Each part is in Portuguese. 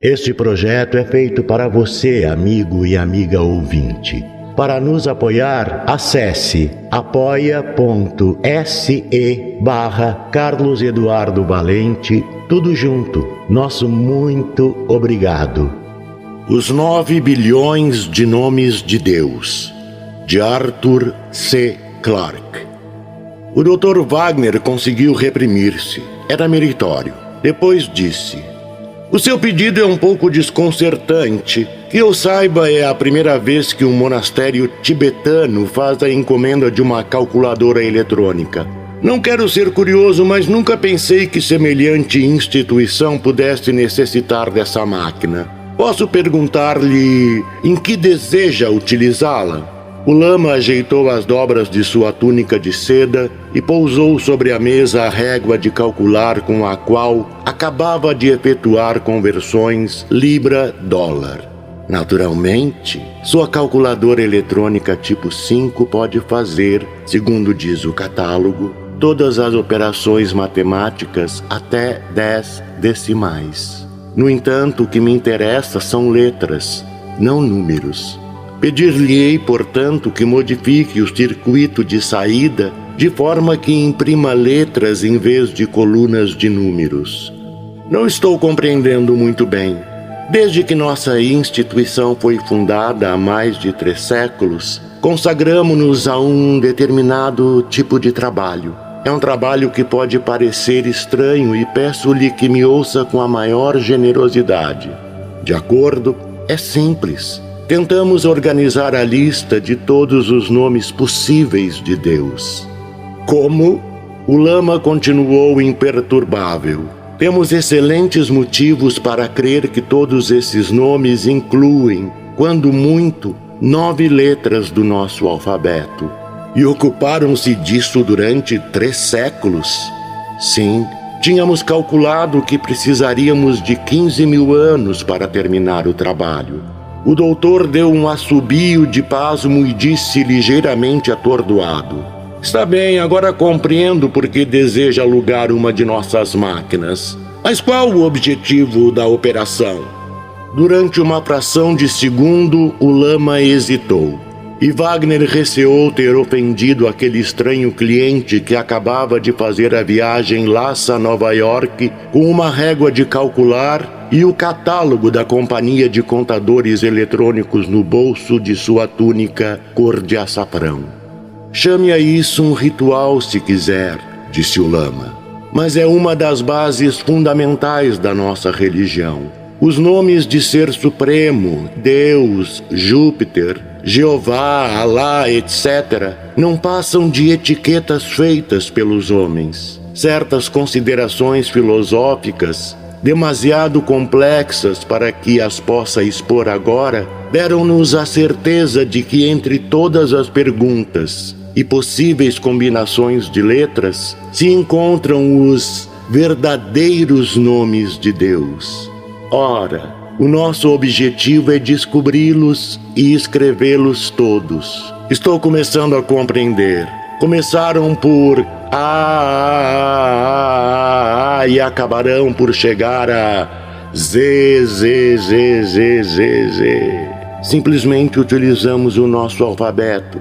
Este projeto é feito para você, amigo e amiga ouvinte. Para nos apoiar, acesse apoia.se/Carlos Eduardo Valente, tudo junto. Nosso muito obrigado. Os 9 bilhões de nomes de Deus, de Arthur C. Clarke. O Dr. Wagner conseguiu reprimir-se. Era meritório. Depois disse: "O seu pedido é um pouco desconcertante. Que eu saiba, é a primeira vez que um monastério tibetano faz a encomenda de uma calculadora eletrônica. Não quero ser curioso, mas nunca pensei que semelhante instituição pudesse necessitar dessa máquina. Posso perguntar-lhe em que deseja utilizá-la?" O lama ajeitou as dobras de sua túnica de seda e pousou sobre a mesa a régua de calcular com a qual acabava de efetuar conversões libra-dólar. Naturalmente, sua calculadora eletrônica tipo 5 pode fazer, segundo diz o catálogo, todas as operações matemáticas até 10 decimais. No entanto, o que me interessa são letras, não números. Pedir-lhe-ei, portanto, que modifique o circuito de saída de forma que imprima letras em vez de colunas de números. Não estou compreendendo muito bem. Desde que nossa instituição foi fundada há mais de 3 séculos, consagramo-nos a um determinado tipo de trabalho. É um trabalho que pode parecer estranho e peço-lhe que me ouça com a maior generosidade. De acordo? É simples. Tentamos organizar a lista de todos os nomes possíveis de Deus. Como? O lama continuou imperturbável. Temos excelentes motivos para crer que todos esses nomes incluem, quando muito, 9 letras do nosso alfabeto. E ocuparam-se disso durante 3 séculos? Sim, tínhamos calculado que precisaríamos de 15.000 anos para terminar o trabalho. O doutor deu um assobio de pasmo e disse ligeiramente atordoado: "Está bem, agora compreendo por que deseja alugar uma de nossas máquinas. Mas qual o objetivo da operação?" Durante uma fração de segundo, o lama hesitou. E Wagner receou ter ofendido aquele estranho cliente que acabava de fazer a viagem Lhasa-Nova York com uma régua de calcular e o catálogo da companhia de contadores eletrônicos no bolso de sua túnica cor de açafrão. "Chame a isso um ritual se quiser", disse o lama, "mas é uma das bases fundamentais da nossa religião. Os nomes de Ser Supremo, Deus, Júpiter, Jeová, Alá, etc., não passam de etiquetas feitas pelos homens. Certas considerações filosóficas, demasiado complexas para que as possa expor agora, deram-nos a certeza de que entre todas as perguntas e possíveis combinações de letras se encontram os verdadeiros nomes de Deus. Ora, o nosso objetivo é descobri-los e escrevê-los todos. Estou começando a compreender. Começaram por A e acabarão por chegar a Z. Simplesmente utilizamos o nosso alfabeto.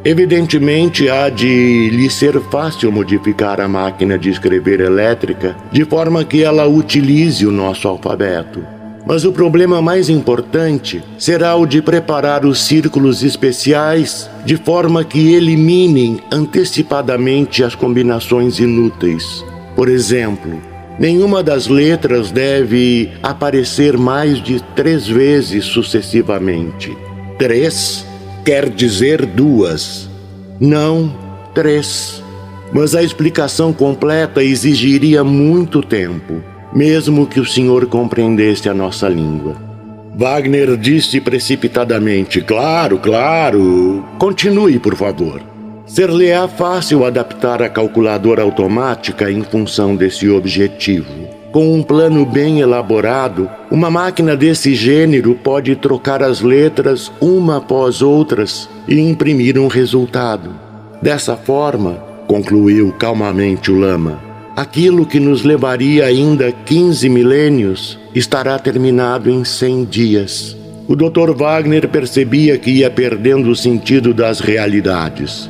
Evidentemente, há de lhe ser fácil modificar a máquina de escrever elétrica de forma que ela utilize o nosso alfabeto. Mas o problema mais importante será o de preparar os círculos especiais de forma que eliminem antecipadamente as combinações inúteis. Por exemplo, nenhuma das letras deve aparecer mais de 3 vezes sucessivamente. 3 quer dizer 2, não 3. Mas a explicação completa exigiria muito tempo, mesmo que o senhor compreendesse a nossa língua. Wagner disse precipitadamente: Claro. Continue, por favor. Ser-lhe-á fácil adaptar a calculadora automática em função desse objetivo. Com um plano bem elaborado, uma máquina desse gênero pode trocar as letras uma após outras e imprimir um resultado. Dessa forma, concluiu calmamente o lama, aquilo que nos levaria ainda 15 milênios estará terminado em 100 dias. O Dr. Wagner percebia que ia perdendo o sentido das realidades.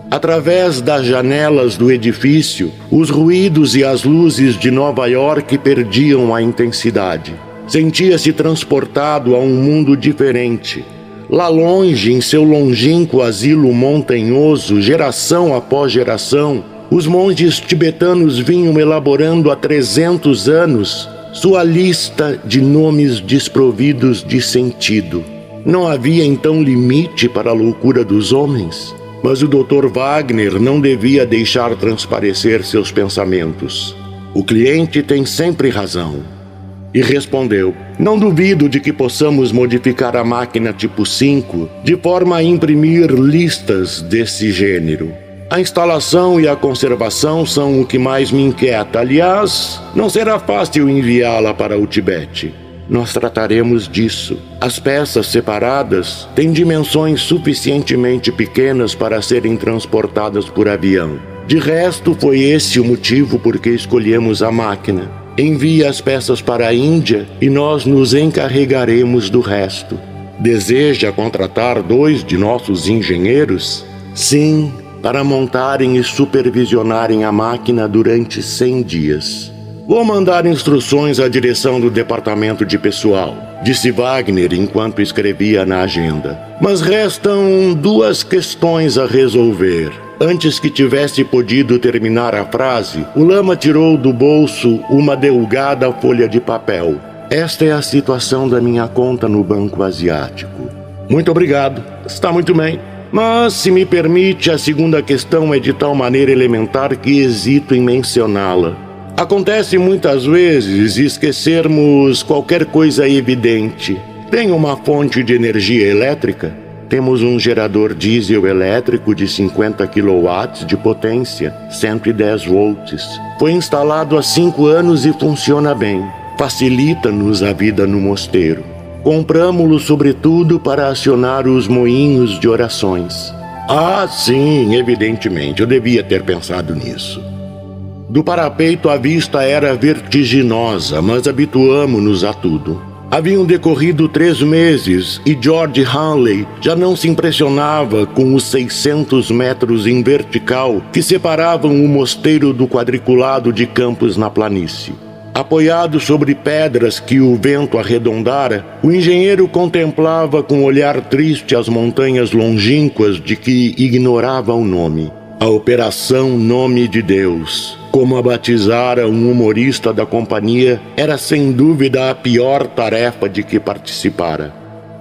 Através das janelas do edifício, os ruídos e as luzes de Nova York perdiam a intensidade. Sentia-se transportado a um mundo diferente. Lá longe, em seu longínquo asilo montanhoso, geração após geração, os monges tibetanos vinham elaborando há 300 anos sua lista de nomes desprovidos de sentido. Não havia então limite para a loucura dos homens? Mas o Dr. Wagner não devia deixar transparecer seus pensamentos. O cliente tem sempre razão. E respondeu: não duvido de que possamos modificar a máquina tipo 5 de forma a imprimir listas desse gênero. A instalação e a conservação são o que mais me inquieta. Aliás, não será fácil enviá-la para o Tibete. Nós trataremos disso. As peças separadas têm dimensões suficientemente pequenas para serem transportadas por avião. De resto, foi esse o motivo por que escolhemos a máquina. Envie as peças para a Índia e nós nos encarregaremos do resto. Deseja contratar 2 de nossos engenheiros? Sim, para montarem e supervisionarem a máquina durante 100 dias. Vou mandar instruções à direção do departamento de pessoal, disse Wagner enquanto escrevia na agenda. Mas restam 2 questões a resolver. Antes que tivesse podido terminar a frase, o lama tirou do bolso uma delgada folha de papel. Esta é a situação da minha conta no Banco Asiático. Muito obrigado. Está muito bem. Mas, se me permite, a segunda questão é de tal maneira elementar que hesito em mencioná-la. Acontece muitas vezes esquecermos qualquer coisa evidente. Tem uma fonte de energia elétrica? Temos um gerador diesel elétrico de 50 kW de potência, 110 volts. Foi instalado há 5 anos e funciona bem. Facilita-nos a vida no mosteiro. Compramo-lo sobretudo para acionar os moinhos de orações. Ah, sim, evidentemente, eu devia ter pensado nisso. Do parapeito a vista era vertiginosa, mas habituamo-nos a tudo. Haviam decorrido 3 meses e George Hanley já não se impressionava com os 600 metros em vertical que separavam o mosteiro do quadriculado de campos na planície. Apoiado sobre pedras que o vento arredondara, o engenheiro contemplava com olhar triste as montanhas longínquas de que ignorava o nome. A Operação Nome de Deus, como a batizara um humorista da companhia, era sem dúvida a pior tarefa de que participara.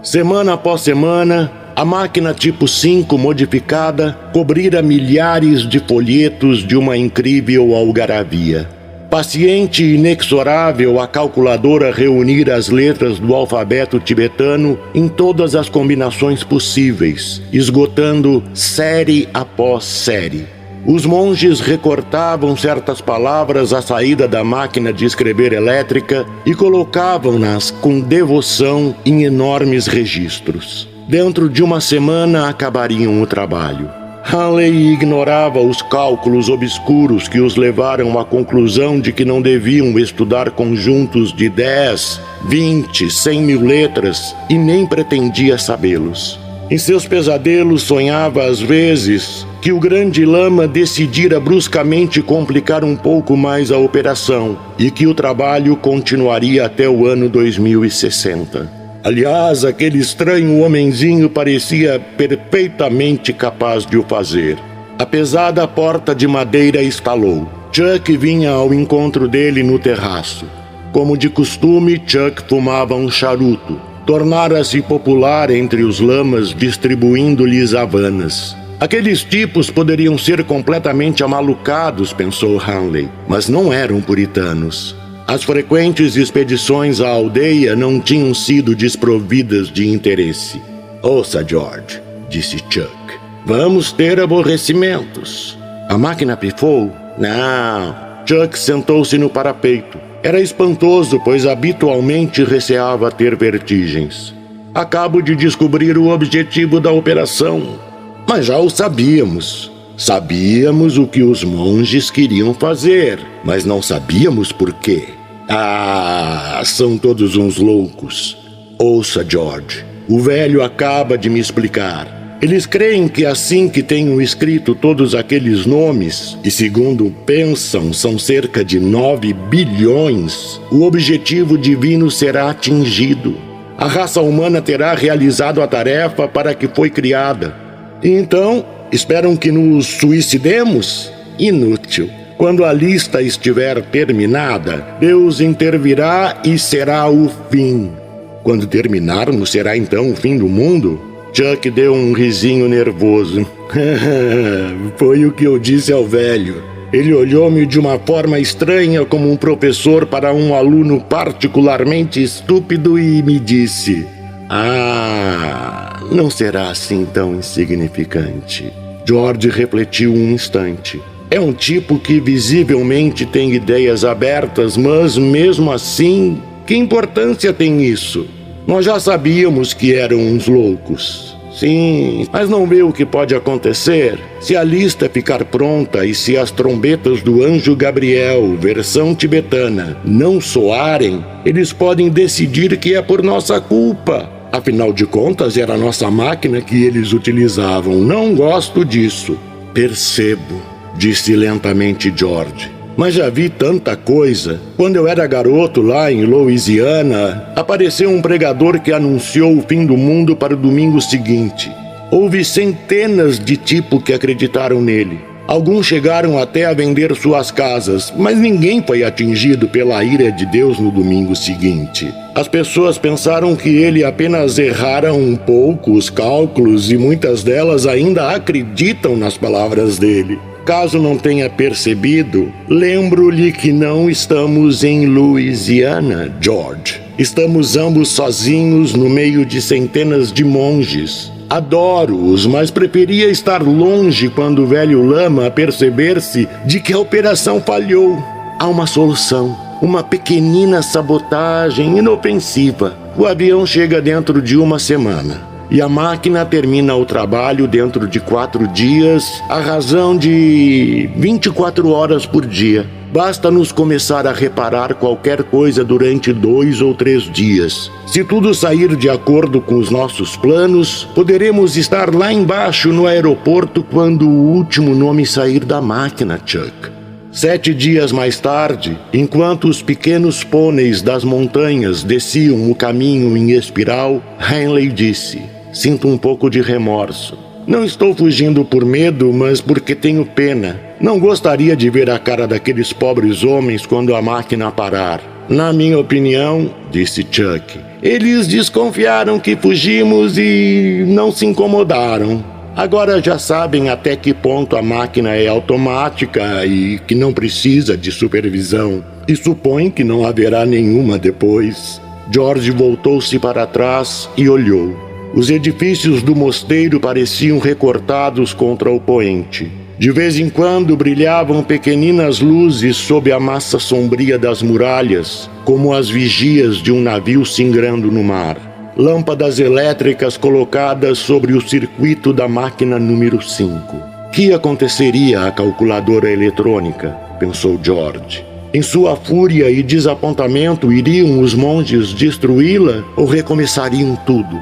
Semana após semana, a máquina tipo 5 modificada cobrira milhares de folhetos de uma incrível algaravia. Paciente e inexorável, a calculadora reunira as letras do alfabeto tibetano em todas as combinações possíveis, esgotando série após série. Os monges recortavam certas palavras à saída da máquina de escrever elétrica e colocavam-nas com devoção em enormes registros. Dentro de uma semana acabariam o trabalho. Hanley ignorava os cálculos obscuros que os levaram à conclusão de que não deviam estudar conjuntos de 10, 20, 100 mil letras e nem pretendia sabê-los. Em seus pesadelos sonhava às vezes que o grande lama decidira bruscamente complicar um pouco mais a operação e que o trabalho continuaria até o ano 2060. Aliás, aquele estranho homenzinho parecia perfeitamente capaz de o fazer. A pesada porta de madeira estalou. Chuck vinha ao encontro dele no terraço. Como de costume, Chuck fumava um charuto. Tornara-se popular entre os lamas, distribuindo-lhes havanas. Aqueles tipos poderiam ser completamente amalucados, pensou Hanley, mas não eram puritanos. As frequentes expedições à aldeia não tinham sido desprovidas de interesse. Ouça, George, disse Chuck. Vamos ter aborrecimentos. A máquina pifou? Não. Chuck sentou-se no parapeito. Era espantoso, pois habitualmente receava ter vertigens. Acabo de descobrir o objetivo da operação. Mas já o sabíamos. Sabíamos o que os monges queriam fazer, mas não sabíamos por quê. Ah, são todos uns loucos. Ouça, George, o velho acaba de me explicar. Eles creem que assim que tenham escrito todos aqueles nomes, e segundo pensam são cerca de 9 bilhões, o objetivo divino será atingido. A raça humana terá realizado a tarefa para que foi criada. Então, esperam que nos suicidemos? Inútil. Quando a lista estiver terminada, Deus intervirá e será o fim. Quando terminarmos, será então o fim do mundo? Chuck deu um risinho nervoso. Foi o que eu disse ao velho. Ele olhou-me de uma forma estranha como um professor para um aluno particularmente estúpido e me disse: "Ah, não será assim tão insignificante." George refletiu um instante. É um tipo que visivelmente tem ideias abertas, mas mesmo assim, que importância tem isso? Nós já sabíamos que eram uns loucos. Sim, mas não vê o que pode acontecer? Se a lista ficar pronta e se as trombetas do anjo Gabriel, versão tibetana, não soarem, eles podem decidir que é por nossa culpa. Afinal de contas, era a nossa máquina que eles utilizavam. Não gosto disso. Percebo, disse lentamente George. Mas já vi tanta coisa. Quando eu era garoto lá em Louisiana, apareceu um pregador que anunciou o fim do mundo para o domingo seguinte. Houve centenas de tipos que acreditaram nele. Alguns chegaram até a vender suas casas, mas ninguém foi atingido pela ira de Deus no domingo seguinte. As pessoas pensaram que ele apenas errara um pouco os cálculos e muitas delas ainda acreditam nas palavras dele. Caso não tenha percebido, lembro-lhe que não estamos em Louisiana, George. Estamos ambos sozinhos no meio de centenas de monges. Adoro-os, mas preferia estar longe quando o velho lama perceber-se de que a operação falhou. Há uma solução, uma pequenina sabotagem inofensiva. O avião chega dentro de uma semana. E a máquina termina o trabalho dentro de 4 dias, à razão de 24 horas por dia. Basta nos começar a reparar qualquer coisa durante 2 ou 3 dias. Se tudo sair de acordo com os nossos planos, poderemos estar lá embaixo no aeroporto quando o último nome sair da máquina, Chuck. 7 dias mais tarde, enquanto os pequenos pôneis das montanhas desciam o caminho em espiral, Henley disse: "Sinto um pouco de remorso. Não estou fugindo por medo, mas porque tenho pena. Não gostaria de ver a cara daqueles pobres homens quando a máquina parar." "Na minha opinião", disse Chuck, "eles desconfiaram que fugimos e não se incomodaram. Agora já sabem até que ponto a máquina é automática e que não precisa de supervisão. E supõem que não haverá nenhuma depois." George voltou-se para trás e olhou. Os edifícios do mosteiro pareciam recortados contra o poente. De vez em quando brilhavam pequeninas luzes sob a massa sombria das muralhas, como as vigias de um navio singrando no mar. Lâmpadas elétricas colocadas sobre o circuito da máquina número 5. Que aconteceria à calculadora eletrônica? Pensou George. Em sua fúria e desapontamento, iriam os monges destruí-la ou recomeçariam tudo?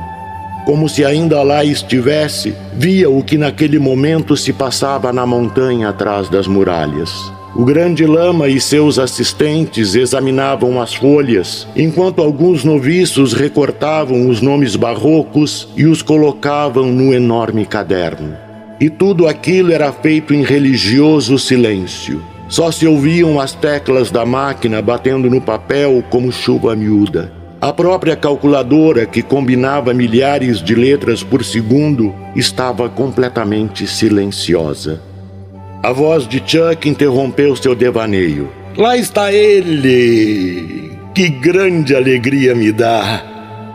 Como se ainda lá estivesse, via o que naquele momento se passava na montanha atrás das muralhas. O grande lama e seus assistentes examinavam as folhas, enquanto alguns noviços recortavam os nomes barrocos e os colocavam no enorme caderno. E tudo aquilo era feito em religioso silêncio. Só se ouviam as teclas da máquina batendo no papel como chuva miúda. A própria calculadora, que combinava milhares de letras por segundo, estava completamente silenciosa. A voz de Chuck interrompeu seu devaneio. "Lá está ele! Que grande alegria me dá!"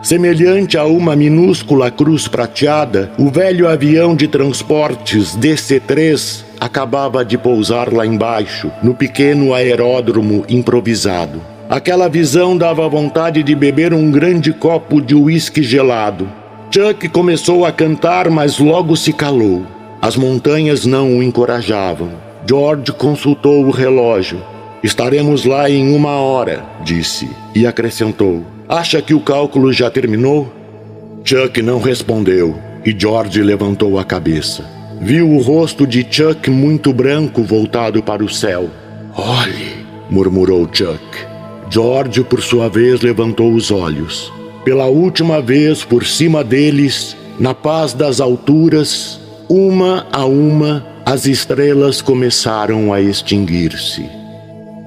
Semelhante a uma minúscula cruz prateada, o velho avião de transportes DC-3 acabava de pousar lá embaixo, no pequeno aeródromo improvisado. Aquela visão dava vontade de beber um grande copo de uísque gelado. Chuck começou a cantar, mas logo se calou. As montanhas não o encorajavam. George consultou o relógio. Estaremos lá em 1 hora, disse, e acrescentou: acha que o cálculo já terminou? Chuck não respondeu, e George levantou a cabeça. Viu o rosto de Chuck muito branco voltado para o céu. Olhe, murmurou Chuck. George, por sua vez, levantou os olhos. Pela última vez, por cima deles, na paz das alturas, uma a uma, as estrelas começaram a extinguir-se.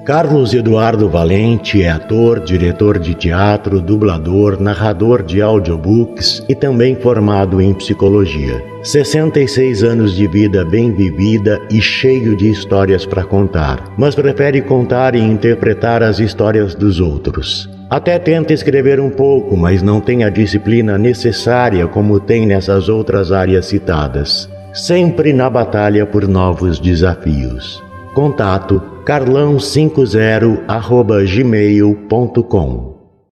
Carlos Eduardo Valente é ator, diretor de teatro, dublador, narrador de audiobooks e também formado em psicologia. 66 anos de vida bem vivida e cheio de histórias para contar, mas prefere contar e interpretar as histórias dos outros. Até tenta escrever um pouco, mas não tem a disciplina necessária como tem nessas outras áreas citadas. Sempre na batalha por novos desafios. Contato carlão50@gmail.com